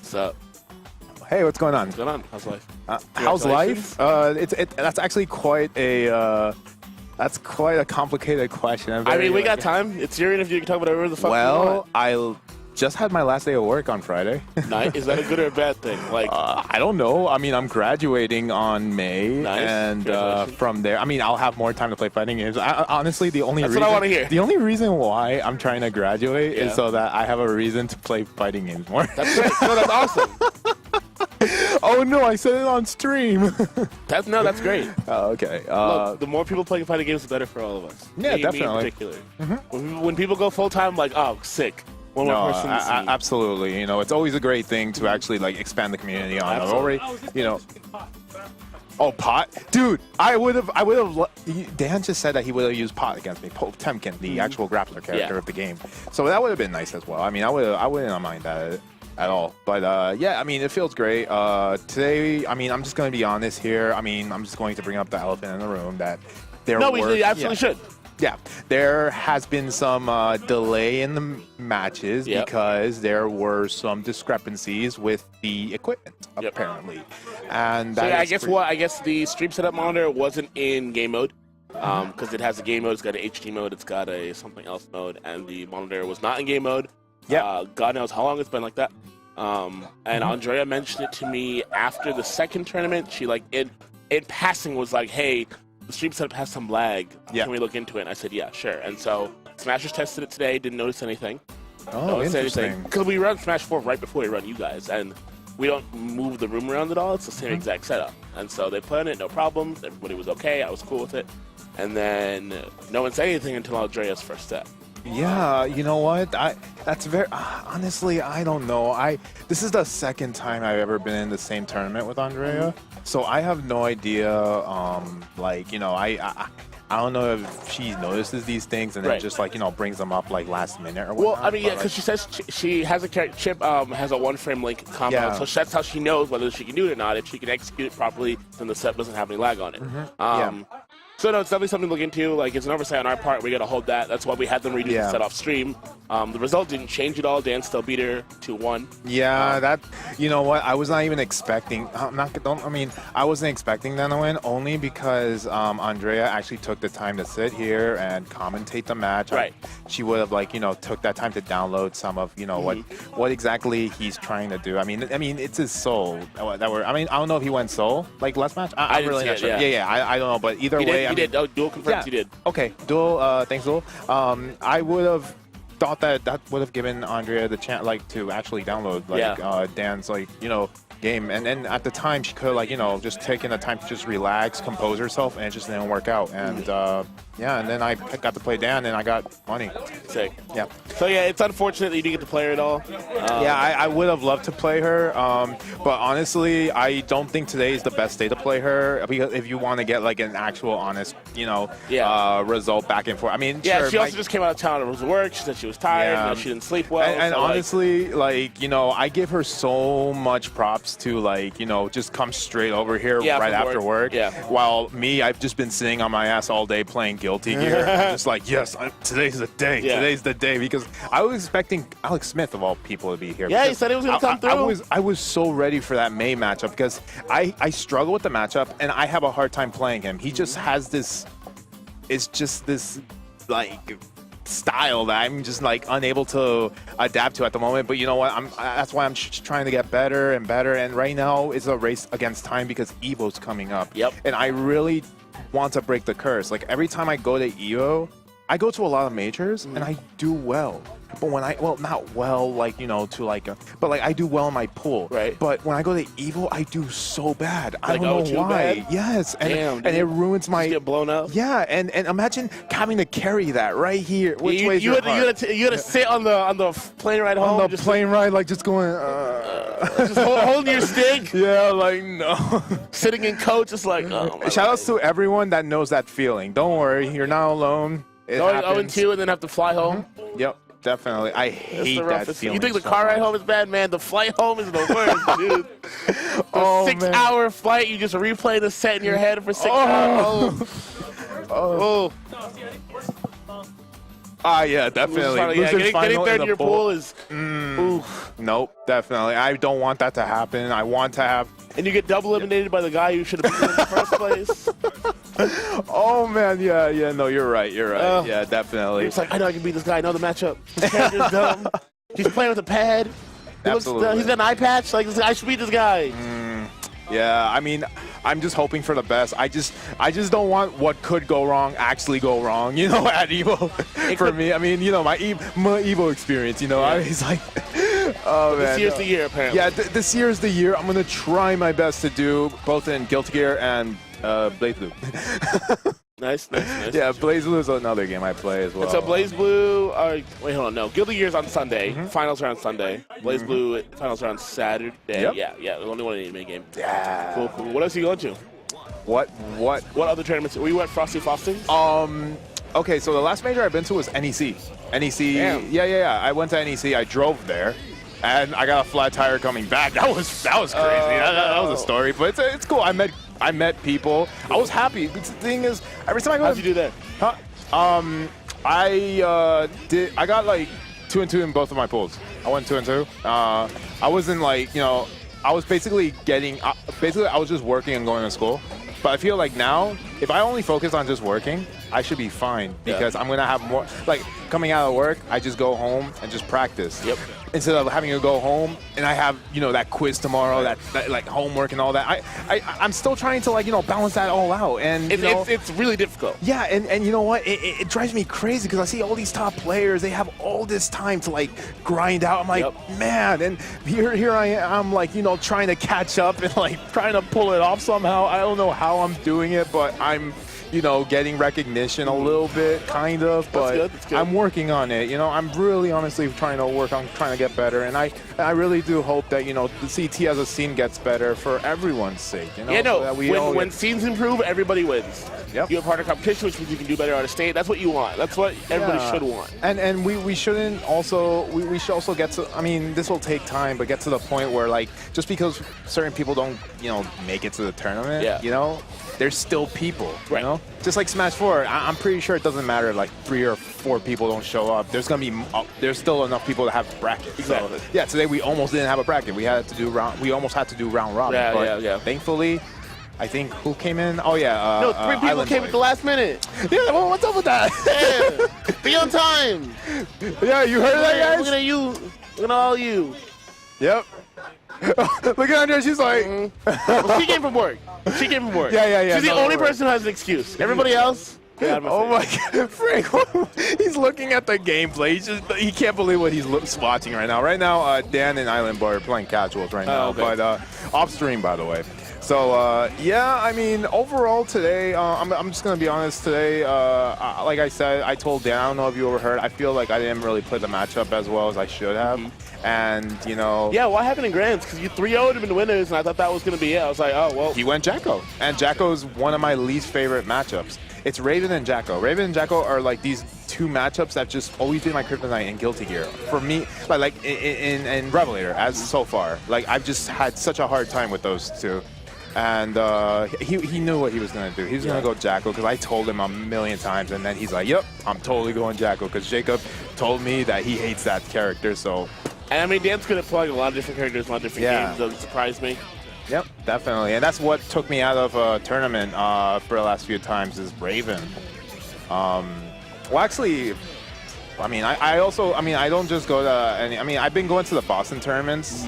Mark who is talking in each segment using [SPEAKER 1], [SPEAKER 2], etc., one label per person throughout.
[SPEAKER 1] What's up?
[SPEAKER 2] Hey, what's going on?
[SPEAKER 1] What's going on? How's life?
[SPEAKER 2] How's life? That's actually quite a complicated question.
[SPEAKER 1] I mean, we got time. It's your interview. You can talk about whatever the fuck you want.
[SPEAKER 2] I just had my last day of work on Friday.
[SPEAKER 1] Nice. Is that a good or a bad thing? Like,
[SPEAKER 2] I don't know. I mean, I'm graduating on May,
[SPEAKER 1] Nice.
[SPEAKER 2] and from there, I mean, I'll have more time to play fighting games. Honestly,
[SPEAKER 1] That's what I want to hear.
[SPEAKER 2] The only reason why I'm trying to graduate
[SPEAKER 1] Yeah.
[SPEAKER 2] is so that I have a reason to play fighting games more.
[SPEAKER 1] That's great. No, that's awesome.
[SPEAKER 2] Oh no, I said it on stream.
[SPEAKER 1] That's great.
[SPEAKER 2] Oh, okay.
[SPEAKER 1] Look, the more people playing fighting games, the better for all of us.
[SPEAKER 2] Yeah,
[SPEAKER 1] Me
[SPEAKER 2] definitely.
[SPEAKER 1] in particular. When people go full time, like, oh, sick. One more person to see.
[SPEAKER 2] Absolutely. You know, it's always a great thing to actually like expand the community on.
[SPEAKER 1] Absolutely.
[SPEAKER 2] Already, you know. Oh, pot, dude! I would have. Dan just said that he would have used pot against me. Temkin, the actual grappler character of the game. So that would have been nice as well. I mean, I wouldn't mind that at all. But yeah, I mean, it feels great. Today, I mean, I'm just going to be honest here. I mean, I'm just going to bring up the elephant in the room that there.
[SPEAKER 1] No, we absolutely should.
[SPEAKER 2] Yeah, there has been some delay in the matches because there were some discrepancies with the equipment, apparently. And
[SPEAKER 1] So
[SPEAKER 2] that
[SPEAKER 1] yeah,
[SPEAKER 2] is
[SPEAKER 1] I guess the stream setup monitor wasn't in game mode because it has a game mode, it's got an HD mode, it's got a something else mode, and the monitor was not in game mode.
[SPEAKER 2] Yeah.
[SPEAKER 1] God knows how long it's been like that. And Andrea mentioned it to me after the second tournament. She like in passing was like, "Hey, the stream setup has some lag. Can we look into it?" And I said, "Yeah, sure." And so Smashers tested it today. Didn't notice anything.
[SPEAKER 2] Oh, interesting.
[SPEAKER 1] Because we run Smash 4 right before we run you guys, and we don't move the room around at all. It's the same exact setup. And so they put in it, no problems. Everybody was okay. I was cool with it. And then no one said anything until Andrea's first set.
[SPEAKER 2] Yeah, you know what? That's very honestly, I don't know. This is the second time I've ever been in the same tournament with Andrea, so I have no idea. Like, you know, I don't know if she notices these things and then just like, you know, brings them up like last minute or whatnot.
[SPEAKER 1] Well, I mean, yeah, because she says she has a Chip has a one-frame link combo, so that's how she knows whether she can do it or not. If she can execute it properly, then the set doesn't have any lag on it. So no, it's definitely something to look into. Like, it's an oversight on our part. We got to hold that. That's why we had them redo the set off stream. The result didn't change at all. Dan still beat her 2-1.
[SPEAKER 2] Yeah, that. You know what? I was not even expecting. I wasn't expecting Dan to win only because Andrea actually took the time to sit here and commentate the match.
[SPEAKER 1] Right.
[SPEAKER 2] She would have like, you know, took that time to download some of, you know, what exactly he's trying to do. I mean, it's his soul that we're. I mean, I don't know if he went soul like last match. I'm really not sure. I don't know, but either way.
[SPEAKER 1] You did. Oh, Duel confirms you did.
[SPEAKER 2] Okay, Duel. Thanks, Duel. I would have thought that would have given Andrea the chance, like, to actually download, like, Dan's, like, you know, game. And then at the time, she could, like, you know, just taking the time to just relax, compose herself, and it just didn't work out. And yeah, and then I got to play Dan, and I got money.
[SPEAKER 1] Sick.
[SPEAKER 2] Yeah.
[SPEAKER 1] So yeah, it's unfortunate that you didn't get to play her at all.
[SPEAKER 2] Yeah, I would have loved to play her, but honestly, I don't think today is the best day to play her, because if you want to get like an actual honest, you know, result back and forth. I mean,
[SPEAKER 1] yeah, she also just came out of town. It was work. She said she was tired. You know, she didn't sleep well.
[SPEAKER 2] And
[SPEAKER 1] so
[SPEAKER 2] honestly, like, you know, I give her so much props to, like, you know, just come straight over here right after work.
[SPEAKER 1] Yeah.
[SPEAKER 2] While me, I've just been sitting on my ass all day playing Guilty Gear. Just like, yes, today's the day.
[SPEAKER 1] Yeah.
[SPEAKER 2] Today's the day, because I was expecting Alex Smith of all people to be here.
[SPEAKER 1] Yeah, he said he was going to come through.
[SPEAKER 2] I was so ready for that May matchup because I struggle with the matchup and I have a hard time playing him. He just has this. It's just this like style that I'm just like unable to adapt to at the moment. But you know what? That's why I'm trying to get better and better. And right now it's a race against time because Evo's coming up.
[SPEAKER 1] Yep.
[SPEAKER 2] And I really want to break the curse. Like every time I go to Evo, I go to a lot of majors and I do well. But when not well, like, you know, to like, but like I do well in my pool.
[SPEAKER 1] Right.
[SPEAKER 2] But when I go to Evo, I do so bad. I
[SPEAKER 1] Like,
[SPEAKER 2] don't know why.
[SPEAKER 1] bad?
[SPEAKER 2] Yes.
[SPEAKER 1] Damn,
[SPEAKER 2] And it ruins my.
[SPEAKER 1] Just get blown up.
[SPEAKER 2] Yeah. And imagine having to carry that right here. Which way is your heart?
[SPEAKER 1] You had to sit on the plane ride home.
[SPEAKER 2] On the plane ride, like just going.
[SPEAKER 1] Just holding your stick.
[SPEAKER 2] Yeah, like no.
[SPEAKER 1] Sitting in coach, just like. Oh,
[SPEAKER 2] Shout outs to everyone that knows that feeling. Don't worry, you're not alone.
[SPEAKER 1] Going 0-2 and then have to fly home.
[SPEAKER 2] Yep. Definitely. I hate that feeling.
[SPEAKER 1] You think the
[SPEAKER 2] so
[SPEAKER 1] car ride
[SPEAKER 2] much.
[SPEAKER 1] home is bad, man? The flight home is the worst, dude. The 6-hour flight, you just replay the set in your head for 6 hours.
[SPEAKER 2] Yeah, definitely.
[SPEAKER 1] Getting third in your pool is...
[SPEAKER 2] Nope, definitely. I don't want that to happen. I want to have...
[SPEAKER 1] And you get double eliminated by the guy who should have been in the first place.
[SPEAKER 2] Oh, man, yeah, no, you're right, yeah, definitely.
[SPEAKER 1] It's like, I know I can beat this guy, I know the matchup. This character's dumb. He's playing with a pad.
[SPEAKER 2] Absolutely.
[SPEAKER 1] He's got an eye patch. Like, I should beat this guy.
[SPEAKER 2] Yeah, I mean, I'm just hoping for the best. I just don't want what could go wrong actually go wrong, you know, at Evo. For me, I mean, you know, my Evo experience, you know, I was like, oh, man.
[SPEAKER 1] This year's the year, apparently.
[SPEAKER 2] Yeah, this year's the year. I'm going to try my best to do both in Guilty Gear and BlazBlue.
[SPEAKER 1] Nice.
[SPEAKER 2] Yeah, BlazBlue is another game I play as well.
[SPEAKER 1] And so BlazBlue, wait, hold on, no. Guilty Gear's on Sunday. Finals are on Sunday. BlazBlue finals are on Saturday.
[SPEAKER 2] Yep.
[SPEAKER 1] Yeah. Only one anime game.
[SPEAKER 2] Yeah.
[SPEAKER 1] Cool. What else are you going to?
[SPEAKER 2] What
[SPEAKER 1] other tournaments? We went Frosty Faustings?
[SPEAKER 2] Okay, so the last major I've been to was NEC. NEC.
[SPEAKER 1] Damn.
[SPEAKER 2] Yeah. I went to NEC. I drove there. And I got a flat tire coming back. That was crazy. That was a story, but it's cool. I met people. I was happy. The thing is, every time I go,
[SPEAKER 1] how'd you do that?
[SPEAKER 2] I got like 2 and 2 in both of my pools. I went 2 and 2. I wasn't like, you know, I was basically I was just working and going to school. But I feel like now, if I only focus on just working, I should be fine because I'm gonna have more. Like coming out of work, I just go home and just practice.
[SPEAKER 1] Yep.
[SPEAKER 2] Instead of having to go home and I have, you know, that quiz tomorrow, that like homework and all that. I'm still trying to, like, you know, balance that all out. And
[SPEAKER 1] it's really difficult.
[SPEAKER 2] Yeah, and you know what? It drives me crazy because I see all these top players. They have all this time to like grind out. I'm like, man, and here I am, like, you know, trying to catch up and like trying to pull it off somehow. I don't know how I'm doing it, but I'm, you know, getting recognition a little bit, kind of, but
[SPEAKER 1] that's good.
[SPEAKER 2] I'm working on it. You know, I'm really honestly trying to work on trying to get better, and I really do hope that, you know, the CT as a scene gets better for everyone's sake. You know,
[SPEAKER 1] yeah, no.
[SPEAKER 2] So that
[SPEAKER 1] when scenes improve, everybody wins.
[SPEAKER 2] Yep.
[SPEAKER 1] You have harder competition, which means you can do better out of state. That's what you want. That's what everybody should want.
[SPEAKER 2] And we shouldn't also we should also get to. I mean, this will take time, but get to the point where, like, just because certain people don't, you know, make it to the tournament, you know, there's still people, you know? Just like Smash 4, I'm pretty sure it doesn't matter if like 3 or 4 people don't show up. There's gonna be there's still enough people to have brackets.
[SPEAKER 1] Exactly.
[SPEAKER 2] So, yeah, today we almost didn't have a bracket. We almost had to do round robin.
[SPEAKER 1] Yeah.
[SPEAKER 2] Thankfully, I think who came in? Oh yeah,
[SPEAKER 1] no, 3 people came at the last minute.
[SPEAKER 2] Yeah, well, what's up with that?
[SPEAKER 1] Yeah, be on time.
[SPEAKER 2] Yeah, you heard that, guys?
[SPEAKER 1] Looking at you, looking at all you.
[SPEAKER 2] Yep. Look at Andrea, she's like...
[SPEAKER 1] Well, she came from work.
[SPEAKER 2] Yeah.
[SPEAKER 1] She's the only person who has an excuse. Everybody else...
[SPEAKER 2] Oh my God, Frank! He's looking at the gameplay. He can't believe what he's watching right now. Right now, Dan and Island Boy are playing casuals right now, but off stream, by the way. So yeah, I mean, overall today, I'm just gonna be honest. Today, like I said, I told Dan, I don't know if you overheard. I feel like I didn't really play the matchup as well as I should have. And, you know...
[SPEAKER 1] Yeah, what happened in Grands? Because you 3-0'd him in the winners, and I thought that was going to be it. I was like, oh, well...
[SPEAKER 2] He went Jaco. And Jaco's one of my least favorite matchups. It's Raven and Jaco. Raven and Jaco are, like, these 2 matchups that just always been my kryptonite in Guilty Gear. For me, like in Revelator, as so far. Like, I've just had such a hard time with those 2. And he knew what he was going to do. He was going to go Jaco because I told him a million times. And then he's like, yep, I'm totally going Jaco because Jacob told me that he hates that character, so...
[SPEAKER 1] And I mean, Dan's good at playing a lot of different characters, a lot of different games. Doesn't surprise me.
[SPEAKER 2] Yep, definitely. And that's what took me out of a tournament for the last few times is Raven. Well, actually, I mean, I don't just go to any. I mean, I've been going to the Boston tournaments.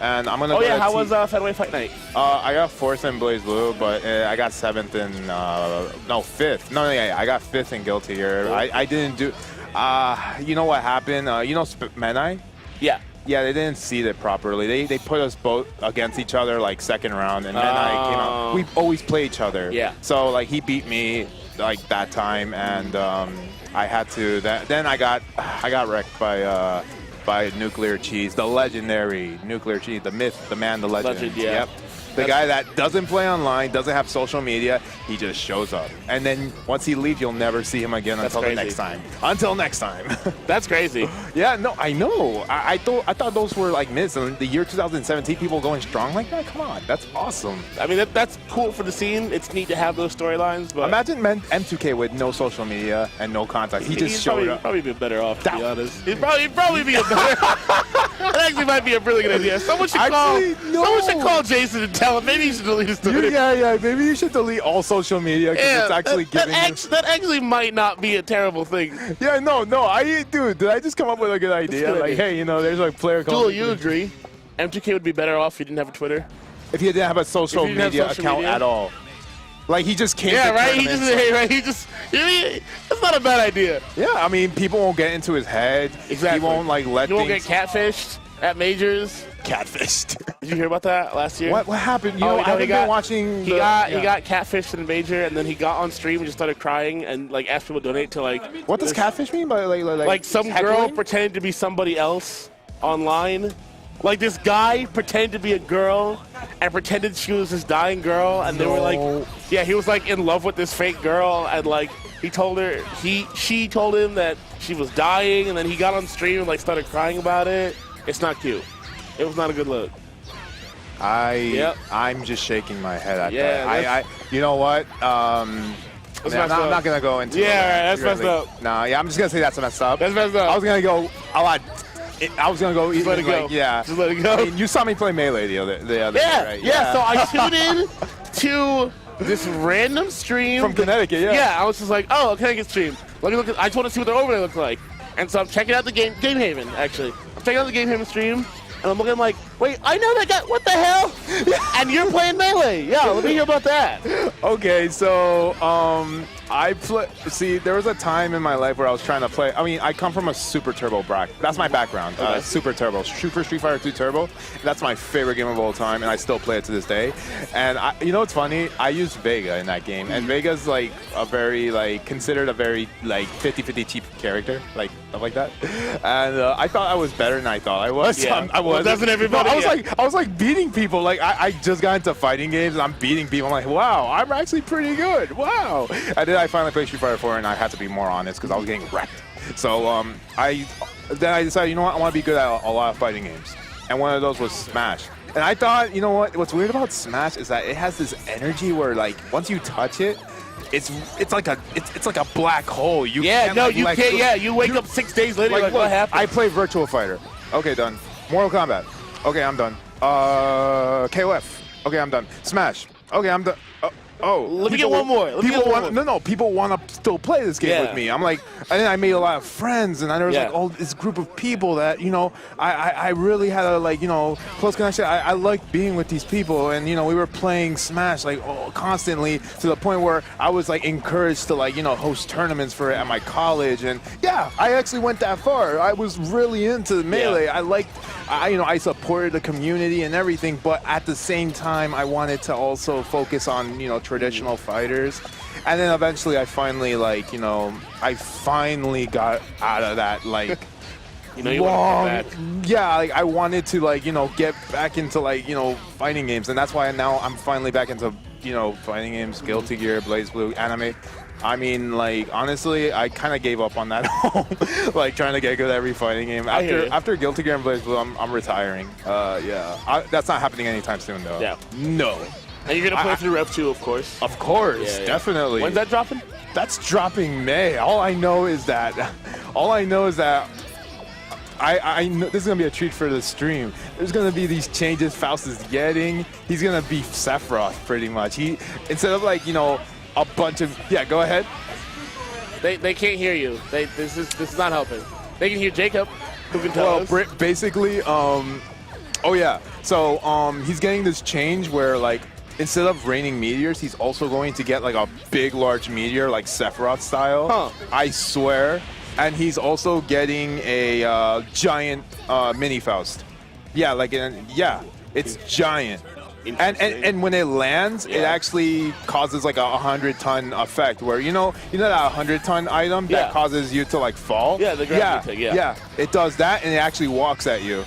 [SPEAKER 2] And I'm gonna.
[SPEAKER 1] Oh yeah, how was Fenway Fight Night?
[SPEAKER 2] I got 4th in BlazBlue, but I got 7th in no 5th. No, yeah, I got 5th in Guilty Gear.
[SPEAKER 1] Cool.
[SPEAKER 2] I didn't do. You know what happened? You know Menai?
[SPEAKER 1] Yeah.
[SPEAKER 2] Yeah, they didn't seed it properly. They put us both against each other like second round, and then I came out. We always play each other.
[SPEAKER 1] Yeah.
[SPEAKER 2] So like he beat me like that time, and I had to. Then I got wrecked by by Nuclear Cheese, the legendary Nuclear Cheese, the myth, the man, the legend.
[SPEAKER 1] Yeah.
[SPEAKER 2] Yep. The guy that doesn't play online, doesn't have social media, he just shows up. And then once he leaves, you'll never see him again until the next time. Until next time.
[SPEAKER 1] That's crazy.
[SPEAKER 2] Yeah, no, I know. I thought those were like myths. In the year 2017, people going strong like that? Come on, that's awesome.
[SPEAKER 1] I mean, that's cool for the scene. It's neat to have those storylines. But
[SPEAKER 2] imagine M2K with no social media and no contact. He just showed up.
[SPEAKER 1] Probably be better off, to be honest. He'd probably be a better. That actually might be a really good idea. Someone should call Jason and tell him maybe he should delete his Twitter.
[SPEAKER 2] Yeah. Maybe you should delete all social media because it's actually giving
[SPEAKER 1] that actually might not be a terrible thing.
[SPEAKER 2] Yeah, no. Dude, did I just come up with a good idea? Like, hey, you know, there's like player called.
[SPEAKER 1] Duel, you agree? M2K would be better off if he didn't have a Twitter.
[SPEAKER 2] If he didn't have a social media account at all. Like, he just can't.
[SPEAKER 1] Yeah, right. That's not a bad idea.
[SPEAKER 2] Yeah, I mean, people won't get into his head.
[SPEAKER 1] Exactly.
[SPEAKER 2] He won't like let.
[SPEAKER 1] He won't get catfished at majors.
[SPEAKER 2] Catfished.
[SPEAKER 1] Did you hear about that last year?
[SPEAKER 2] What happened? You know, I haven't been watching.
[SPEAKER 1] He got catfished in a major, and then he got on stream and just started crying and like asked people to donate to like.
[SPEAKER 2] What does catfish mean? By
[SPEAKER 1] like some girl pretended to be somebody else online. Like this guy pretended to be a girl and pretended she was this dying girl, and they were like, yeah, he was like in love with this fake girl, and like she told him that she was dying, and then he got on stream and like started crying about it. It's not cute. It was not a good look.
[SPEAKER 2] I'm just shaking my head at that. You know what? I'm not gonna go into.
[SPEAKER 1] Yeah, that's messed up.
[SPEAKER 2] No, I'm just gonna say that's messed up.
[SPEAKER 1] That's messed up.
[SPEAKER 2] I was gonna go a lot. I was gonna go.
[SPEAKER 1] Just let it go.
[SPEAKER 2] Yeah,
[SPEAKER 1] just let it go.
[SPEAKER 2] I mean, you saw me play Melee the other day, right?
[SPEAKER 1] Yeah. So I tuned in to this random stream
[SPEAKER 2] from Connecticut.
[SPEAKER 1] Yeah, I was just like, oh, Connecticut stream. Let me look. I just want to see what their overlay looks like. And so I'm checking out the Game Haven. Actually, I'm checking out the Game Haven stream. And I'm looking like, wait, I know that guy. What the hell? And you're playing Melee. Yeah, let me hear about that.
[SPEAKER 2] Okay, so there was a time in my life where I was trying to play. I mean, I come from a Super Turbo bracket. That's my background. Super Turbo, Super Street Fighter 2 Turbo. That's my favorite game of all time, and I still play it to this day. And you know what's funny? I used Vega in that game, and Vega's like a very considered a very 50-50 cheap character, like stuff like that. And I thought I was better than I thought I was.
[SPEAKER 1] Yeah.
[SPEAKER 2] I was.
[SPEAKER 1] Well, doesn't everybody?
[SPEAKER 2] I was like beating people. Like I just got into fighting games and I'm beating people. I'm like, wow, I'm actually pretty good. Wow. And then I finally played Street Fighter 4 and I had to be more honest because I was getting wrecked. So I decided, you know what, I want to be good at a lot of fighting games. And one of those was Smash. And I thought, you know what's weird about Smash is that it has this energy where like once you touch it, it's like a black hole. You can't. Yeah,
[SPEAKER 1] you wake up 6 days later. Like what happened?
[SPEAKER 2] I play Virtual Fighter. Okay, done. Mortal Kombat. Okay, I'm done. KOF. Okay, I'm done. Smash. Okay, I'm done.
[SPEAKER 1] Let me get one more.
[SPEAKER 2] People want to still play this game with me. I'm like, and then I made a lot of friends, and then there was like this group of people that, you know, I really had a close connection. I liked being with these people, and, you know, we were playing Smash constantly to the point where I was like encouraged to host tournaments for it at my college, and I actually went that far. I was really into Melee. I supported the community and everything, but at the same time, I wanted to also focus on, traditional fighters. And then eventually I finally got out of that I wanted to get back into fighting games, and that's why now I'm finally back into fighting games, Guilty Gear, Blaze Blue, anime. I mean, honestly, I kind of gave up on that trying to get good at every fighting game. After Guilty Gear and Blaze Blue, I'm retiring. That's not happening anytime soon, though.
[SPEAKER 1] Yeah.
[SPEAKER 2] No.
[SPEAKER 1] And you're going to play through Rev 2, of course.
[SPEAKER 2] Of course, definitely.
[SPEAKER 1] When's that dropping?
[SPEAKER 2] That's dropping May. All I know is that I know this is going to be a treat for the stream. There's going to be these changes Faust is getting. He's going to be Sephiroth, pretty much. Instead of a bunch of... Yeah, go ahead.
[SPEAKER 1] They can't hear you. This is not helping. They can hear Jacob, who can tell us.
[SPEAKER 2] Basically, So he's getting this change where instead of raining meteors, he's also going to get a big, large meteor, like Sephiroth style.
[SPEAKER 1] Huh.
[SPEAKER 2] I swear. And he's also getting a giant mini Faust. Yeah, it's giant. And when it lands, it actually causes like a 100-ton effect where you know that 100-ton item that causes you to like fall.
[SPEAKER 1] Yeah, the gravity thing.
[SPEAKER 2] Yeah, it does that, and it actually walks at you,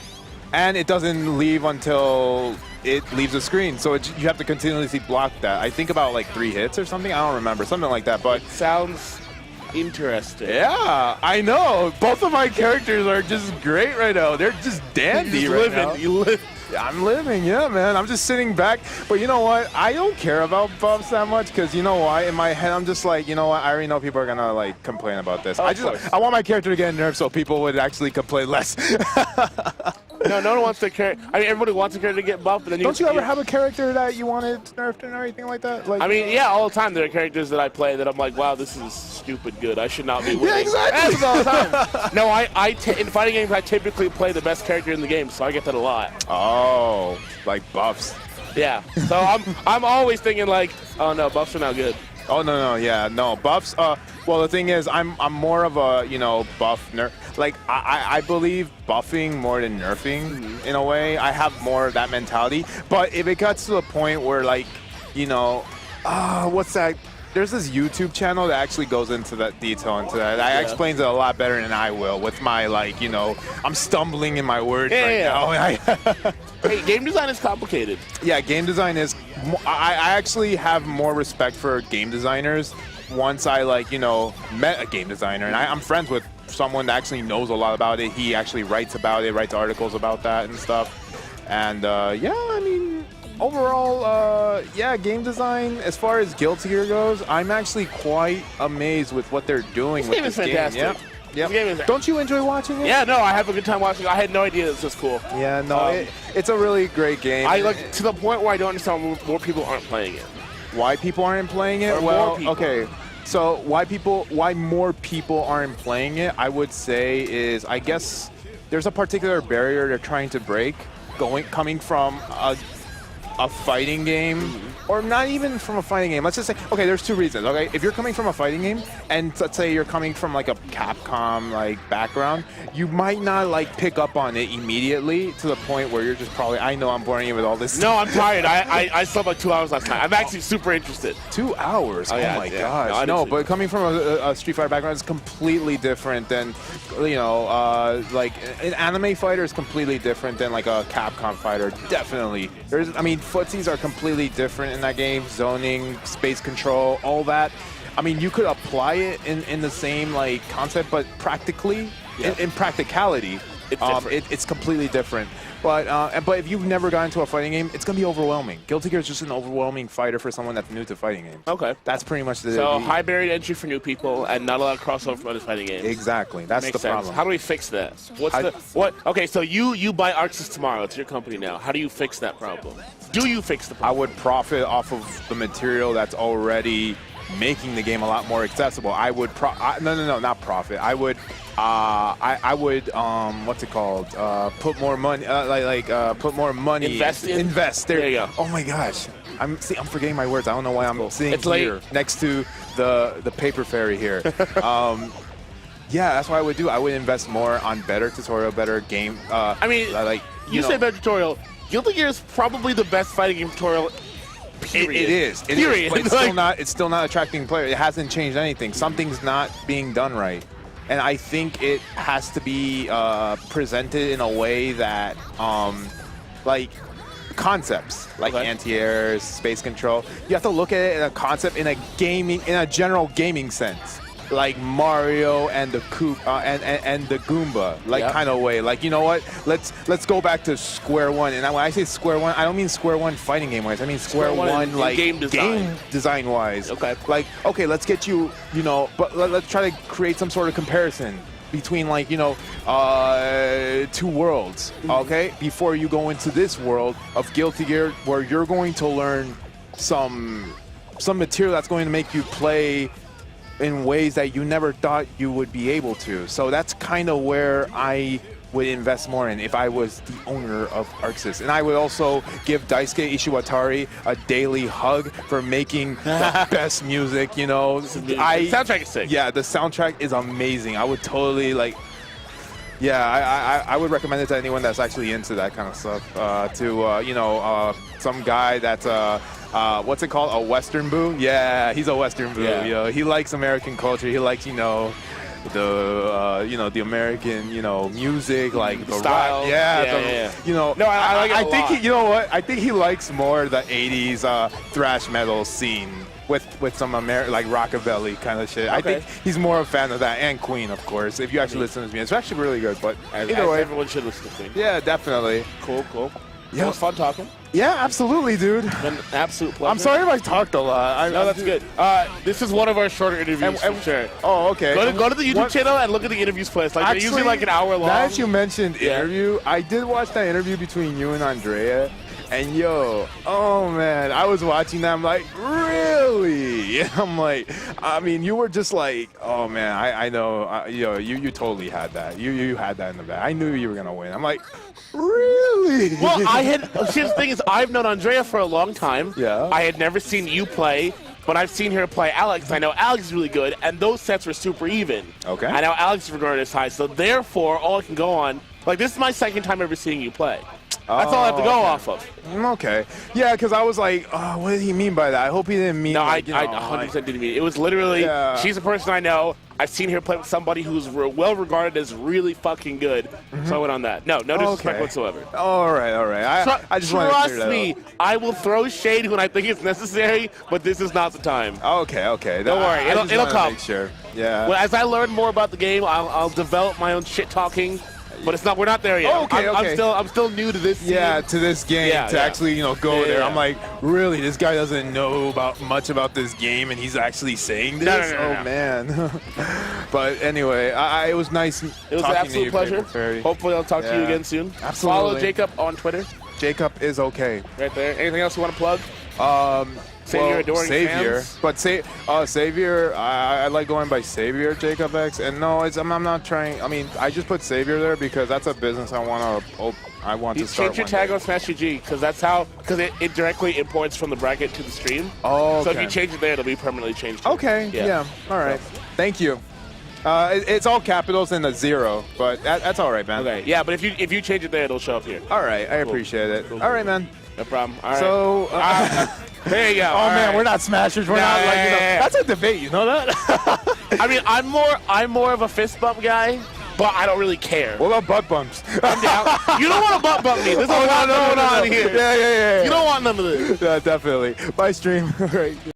[SPEAKER 2] and it doesn't leave until it leaves the screen. So you have to continuously block that. I think about like 3 hits or something. I don't remember, something like that. But
[SPEAKER 1] it sounds interesting.
[SPEAKER 2] Yeah, I know. Both of my characters are just great right now. They're just dandy right now.
[SPEAKER 1] You live.
[SPEAKER 2] I'm living, yeah, man. I'm just sitting back. But you know what? I don't care about buffs that much because you know why? In my head, I'm just like, you know what? I already know people are gonna like complain about this. I want my character to get nerfed so people would actually complain less.
[SPEAKER 1] No one wants their character. I mean, everybody wants a character to get buffed, but then
[SPEAKER 2] don't you ever have a character that you wanted nerfed and everything like that? Like,
[SPEAKER 1] I mean, yeah, all the time there are characters that I play that I'm like, wow, this is stupid good. I should not be winning.
[SPEAKER 2] Yeah, exactly.
[SPEAKER 1] That's all the time. No, in fighting games, I typically play the best character in the game, so I get that a lot.
[SPEAKER 2] Oh, like buffs.
[SPEAKER 1] Yeah. So I'm always thinking like, oh no, buffs are not good.
[SPEAKER 2] Oh no, buffs. Well, the thing is, I'm more of a buff nerf. Like I believe buffing more than nerfing in a way. I have more of that mentality. But if it gets to the point where like, what's that? There's this YouTube channel that actually goes into that detail into that. I explains it a lot better than I will with my I'm stumbling in my words now.
[SPEAKER 1] Hey, game design is complicated.
[SPEAKER 2] Yeah, game design is. I actually have more respect for game designers once I met a game designer, and I'm friends with someone that actually knows a lot about it. He actually writes about it, writes articles about that and stuff. And I mean, overall, game design, as far as Guilty Gear goes, I'm actually quite amazed with what they're doing with this game.
[SPEAKER 1] Fantastic.
[SPEAKER 2] Yep. Don't you enjoy watching it?
[SPEAKER 1] Yeah, no, I have a good time watching it. I had no idea this was cool.
[SPEAKER 2] Yeah, no, it's a really great game.
[SPEAKER 1] I like to the point where I don't understand why more people aren't playing it.
[SPEAKER 2] Why people aren't playing it? Okay. So why more people aren't playing it, I would say is, I guess there's a particular barrier they're trying to break, coming from a fighting game, or not even from a fighting game. Let's just say, okay, there's 2 reasons, okay? If you're coming from a fighting game, and let's say you're coming from like a CAPCOM background, you might not pick up on it immediately to the point where you're just probably, I know I'm boring you with all this
[SPEAKER 1] No, I'm tired. I slept like 2 hours last night. I'm actually super interested.
[SPEAKER 2] 2 hours? Oh my gosh. No, but coming from a Street Fighter background is completely different than, an anime fighter is completely different than like a Capcom fighter. Definitely. Footsies are completely different in that game. Zoning, space control, all that. I mean, you could apply it in the same concept, but practically, in practicality, it's completely different. But if you've never gotten into a fighting game, it's gonna be overwhelming. Guilty Gear is just an overwhelming fighter for someone that's new to fighting games.
[SPEAKER 1] Okay,
[SPEAKER 2] that's pretty much
[SPEAKER 1] high barrier to entry for new people, and not a lot of crossover from other fighting games.
[SPEAKER 2] Exactly, that's the problem.
[SPEAKER 1] How do we fix that? Okay, so you buy Arxis tomorrow. It's your company now. How do you fix that problem? Do you fix the problem?
[SPEAKER 2] I would profit off of the material that's already making the game a lot more accessible. I would not profit. I would what's it called? Put more money, put more money. Invest.
[SPEAKER 1] There you go.
[SPEAKER 2] Oh my gosh. I'm forgetting my words. I don't know why I'm sitting here next to the paper fairy here. Yeah, that's what I would do. I would invest more on better tutorial, better game.
[SPEAKER 1] You say better tutorial. Guilty Gear is probably the best fighting game tutorial. Period.
[SPEAKER 2] It is. But it's still not attracting players. It hasn't changed anything. Something's not being done right. And I think it has to be presented in a way that, concepts like anti-air, space control. You have to look at it in a concept in a general gaming sense, like Mario and the and the Goomba, kind of way. You know what? Let's go back to square one. And when I say square one, I don't mean square one fighting game wise. I mean square one
[SPEAKER 1] game
[SPEAKER 2] design wise.
[SPEAKER 1] Okay.
[SPEAKER 2] Okay, let's get you. But let's try to create some sort of comparison between 2 worlds. Okay, before you go into this world of Guilty Gear, where you're going to learn some material that's going to make you play in ways that you never thought you would be able to. So that's kind of where I would invest more in if I was the owner of Arxis. And I would also give Daisuke Ishiwatari a daily hug for making the best music, The
[SPEAKER 1] soundtrack is sick.
[SPEAKER 2] Yeah, the soundtrack is amazing. I would totally Yeah, I would recommend it to anyone that's actually into that kind of stuff. You know, some guy that's what's it called? A Western boo? Yeah, he's a Western boo.
[SPEAKER 1] Yeah.
[SPEAKER 2] You know, he likes American culture. He likes, you know, the American, you know, music, like the
[SPEAKER 1] style.
[SPEAKER 2] rock.
[SPEAKER 1] Yeah.
[SPEAKER 2] You know,
[SPEAKER 1] No, I like it a
[SPEAKER 2] think
[SPEAKER 1] lot.
[SPEAKER 2] you know what? I think he likes more the '80s thrash metal scene. With some like rockabilly kind of shit.
[SPEAKER 1] Okay.
[SPEAKER 2] I think he's more a fan of that, and Queen, of course. If you actually listen to his music, it's actually really good. But either way,
[SPEAKER 1] everyone should listen to Queen.
[SPEAKER 2] yeah, definitely.
[SPEAKER 1] Cool.
[SPEAKER 2] Yeah.
[SPEAKER 1] It was fun talking.
[SPEAKER 2] Yeah, absolutely, dude.
[SPEAKER 1] It's been an absolute pleasure.
[SPEAKER 2] I'm sorry if I talked a lot.
[SPEAKER 1] No, that's good. This is one of our shorter interviews, for sure.
[SPEAKER 2] Oh, okay.
[SPEAKER 1] Go to the YouTube channel and look at the interviews playlist. Like, they're usually like an hour long.
[SPEAKER 2] Now that you mentioned interview, I did watch that interview between you and Andrea. And yo, oh man, I was watching that. I'm like, really? I'm like, I mean, you were just like, oh man, I know, you totally had that. You had that in the bag. I knew you were gonna win. I'm like, really?
[SPEAKER 1] Well, here's the thing is, I've known Andrea for a long time.
[SPEAKER 2] Yeah.
[SPEAKER 1] I had never seen you play, but I've seen her play Alex. I know Alex is really good, and those sets were super even.
[SPEAKER 2] Okay.
[SPEAKER 1] I know Alex is regarded as high, so therefore, all I can go on, like, this is my second time ever seeing you play. That's all I have to go off of.
[SPEAKER 2] Okay. Yeah, because I was like, oh, what did he mean by that? I hope he didn't mean
[SPEAKER 1] No,
[SPEAKER 2] like,
[SPEAKER 1] I 100% didn't mean it. It was literally, she's a person I know. I've seen her play with somebody who's well regarded as really fucking good. So I went on that. No disrespect whatsoever.
[SPEAKER 2] All right. I just want to
[SPEAKER 1] Trust
[SPEAKER 2] clear that
[SPEAKER 1] me,
[SPEAKER 2] up.
[SPEAKER 1] I will throw shade when I think it's necessary, but this is not the time.
[SPEAKER 2] Okay.
[SPEAKER 1] Don't worry, it'll come.
[SPEAKER 2] Make sure. Yeah.
[SPEAKER 1] Well, as I learn more about the game, I'll develop my own shit talking. But it's not. We're not there yet.
[SPEAKER 2] Okay.
[SPEAKER 1] I'm still new to this.
[SPEAKER 2] Yeah, to this game, actually, go there.
[SPEAKER 1] Yeah.
[SPEAKER 2] I'm like, really? This guy doesn't know much about this game, and he's actually saying this?
[SPEAKER 1] No.
[SPEAKER 2] Man. But anyway, it was nice.
[SPEAKER 1] It was an
[SPEAKER 2] talking
[SPEAKER 1] absolute
[SPEAKER 2] to you,
[SPEAKER 1] pleasure.
[SPEAKER 2] Perry.
[SPEAKER 1] Hopefully, I'll talk to you again soon.
[SPEAKER 2] Absolutely.
[SPEAKER 1] Follow Jacob on Twitter.
[SPEAKER 2] Jacob is okay.
[SPEAKER 1] Right there. Anything else you want to plug?
[SPEAKER 2] Savior,
[SPEAKER 1] adoring
[SPEAKER 2] Savior.
[SPEAKER 1] fans?
[SPEAKER 2] But Savior, I like going by Savior JacopeX. And no, I'm not trying. I mean, I just put Savior there because that's a business I want to start.
[SPEAKER 1] Change your tag on Smash UG because it directly imports from the bracket to the stream.
[SPEAKER 2] Oh, okay.
[SPEAKER 1] So if you change it there, it'll be permanently changed.
[SPEAKER 2] Okay. Yeah. All right. Thank you. It's all capitals and a 0, but that's all right, man.
[SPEAKER 1] Okay. Yeah, but if you change it there, it'll show up here.
[SPEAKER 2] All right. I appreciate it.
[SPEAKER 1] Cool.
[SPEAKER 2] All right, man.
[SPEAKER 1] No problem. All right.
[SPEAKER 2] So,
[SPEAKER 1] there you go.
[SPEAKER 2] oh man, we're not smashers. We're not like that's a debate. You know that?
[SPEAKER 1] I mean, I'm more of a fist bump guy, but I don't really care.
[SPEAKER 2] What about butt bumps?
[SPEAKER 1] I'm down. You don't want to butt bump me. There's a lot going on here.
[SPEAKER 2] Yeah.
[SPEAKER 1] You don't want none of this.
[SPEAKER 2] Yeah, definitely. Bye, stream. All right.